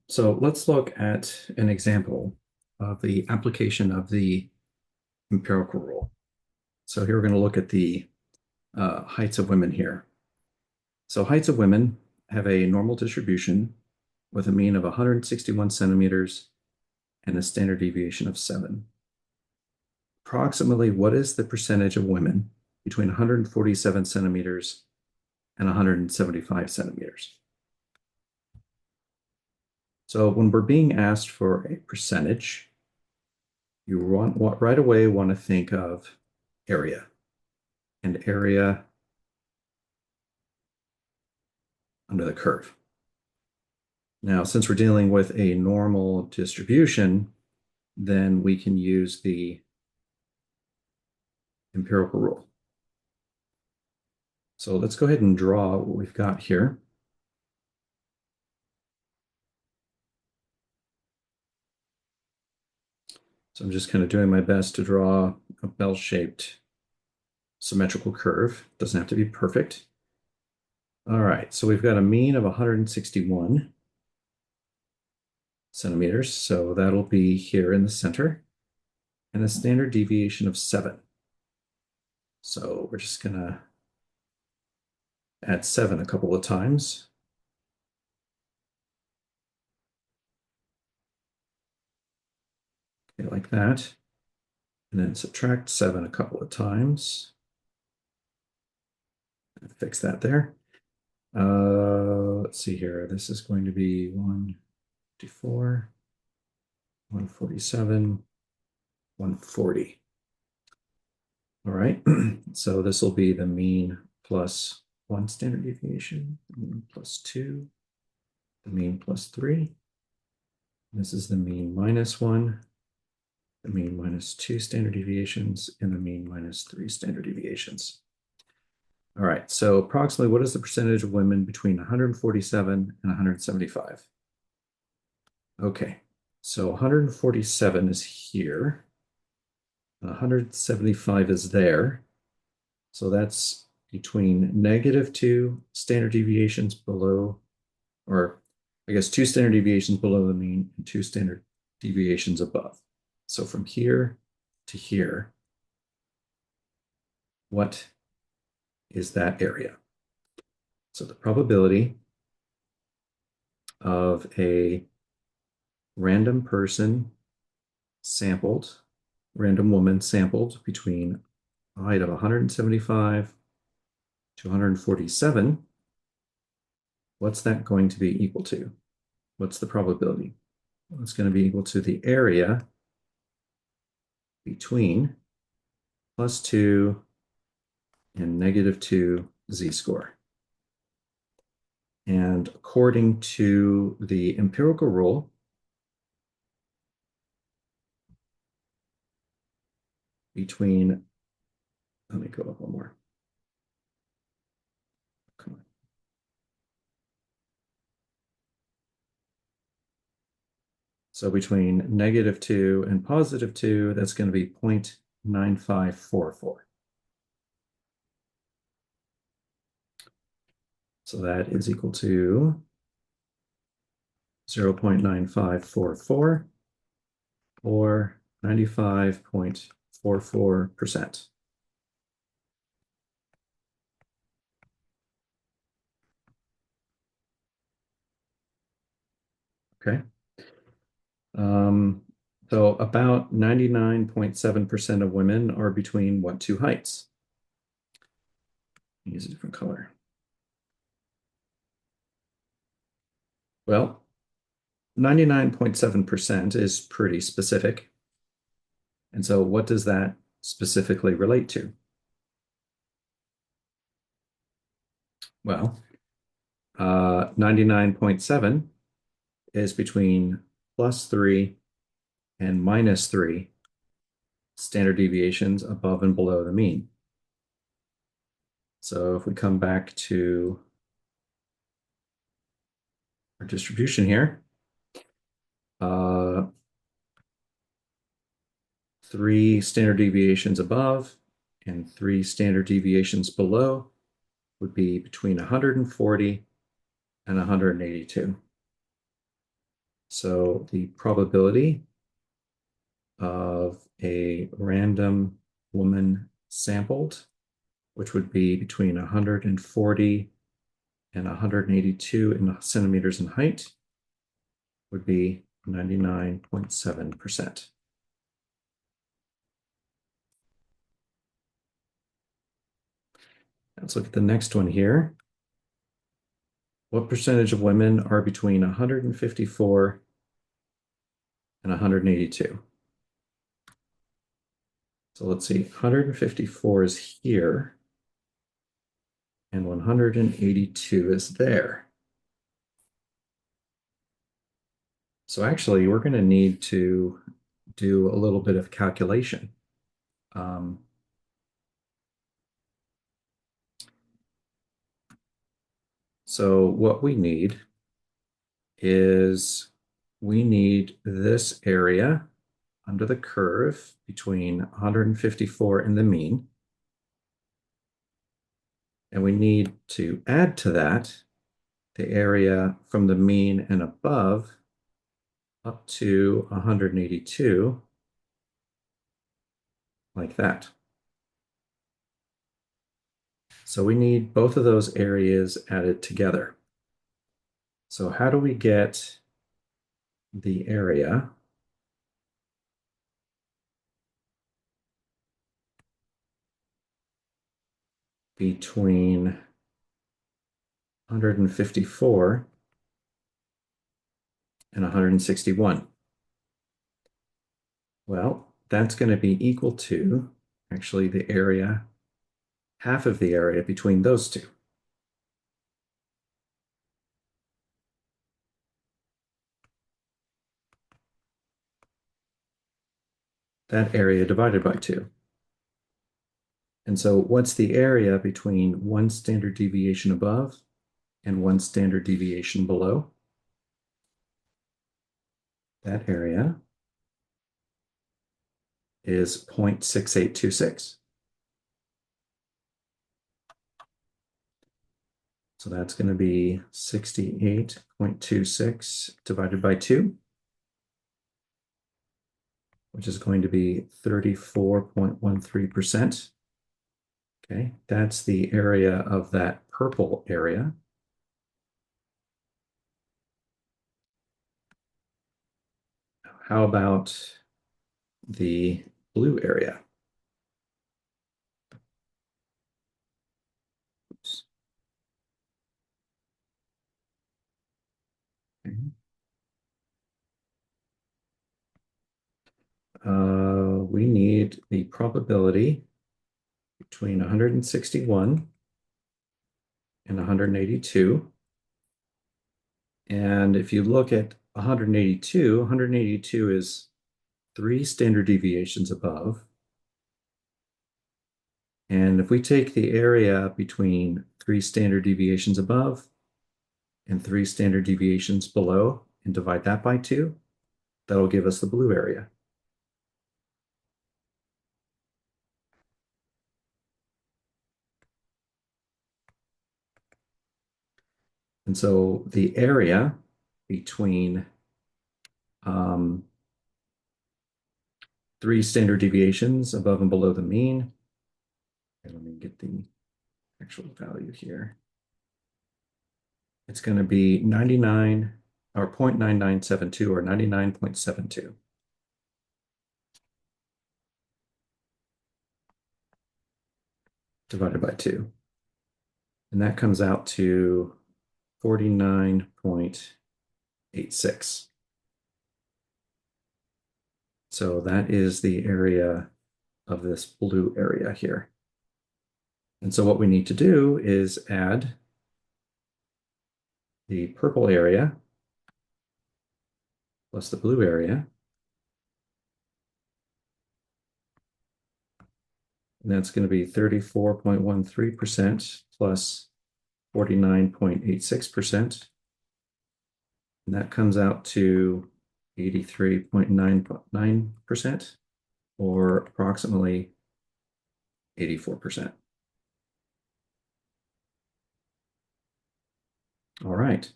So let's look at an example of the application of the empirical rule. So here we're going to look at the heights of women here. So heights of women have a normal distribution with a mean of 161 centimeters and a standard deviation of 7. Approximately, what is the percentage of women between 147 centimeters and 175 centimeters? So when we're being asked for a percentage, you right away want to think of area and area under the curve. Now, since we're dealing with a normal distribution, then we can use the empirical rule. So let's go ahead and draw what we've got here. So I'm just kind of doing my best to draw a bell-shaped symmetrical curve. Doesn't have to be perfect. All right, so we've got a mean of 161 centimeters. So that'll be here in the center and a standard deviation of 7. So we're just gonna add 7 a couple of times. Okay, like that. And then subtract 7 a couple of times. Fix that there. Let's see here. This is going to be 154, 147, 140. All right, so this will be the mean plus 1 standard deviation, the mean plus 2, the mean plus 3. This is the mean minus 1, the mean minus 2 standard deviations, and the mean minus 3 standard deviations. All right, so approximately what is the percentage of women between 147 and 175? Okay, so 147 is here. 175 is there. So that's between -2 standard deviations below, or I guess 2 standard deviations below the mean and 2 standard deviations above. So from here to here, what is that area? So the probability of a random person sampled, random woman sampled between a height of 175 to 147, what's that going to be equal to? What's the probability? Well, it's going to be equal to the area between +2 and -2 z-score. And according to the empirical rule, between, let me go up one more. Come on. So between -2 and +2, that's going to be 0.9544. So that is equal to 0.9544 or 95.44%. Okay. So about 99.7% of women are between what two heights? Use a different color. Well, 99.7% is pretty specific. And so what does that specifically relate to? Well, 99.7 is between +3 and -3 standard deviations above and below the mean. So if we come back to our distribution here, 3 standard deviations above and 3 standard deviations below would be between 140 and 182. So the probability of a random woman sampled, which would be between 140 and 182 in centimeters in height, would be 99.7%. Let's look at the next one here. What percentage of women are between 154 and 182? So let's see, 154 is here, and 182 is there. So actually, we're going to need to do a little bit of calculation. Um, so what we need is we need this area under the curve between 154 and the mean. And we need to add to that the area from the mean and above up to 182, like that. So we need both of those areas added together. So how do we get the area between 154 and 161? Well, that's going to be equal to actually the area, half of the area between those two. That area divided by 2. And so what's the area between one standard deviation above and one standard deviation below? That area is 0.6826. So that's going to be 68.26 divided by 2, which is going to be 34.13%. Okay, that's the area of that purple area. How about the blue area? Oops. Okay. We need the probability between 161 and 182. And if you look at 182, 182 is 3 standard deviations above. And if we take the area between 3 standard deviations above and 3 standard deviations below and divide that by 2, that'll give us the blue area. And so the area between 3 standard deviations above and below the mean, okay, let me get the actual value here. It's going to be 99 or 0.9972 or 99.72. Divided by 2. And that comes out to 49.86. So that is the area of this blue area here. And so what we need to do is add the purple area plus the blue area. And that's going to be 34.13% plus 49.86%. And that comes out to 83.99%, or approximately 84%. All right.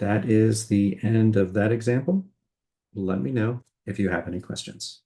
that is the end of that example. Let me know if you have any questions.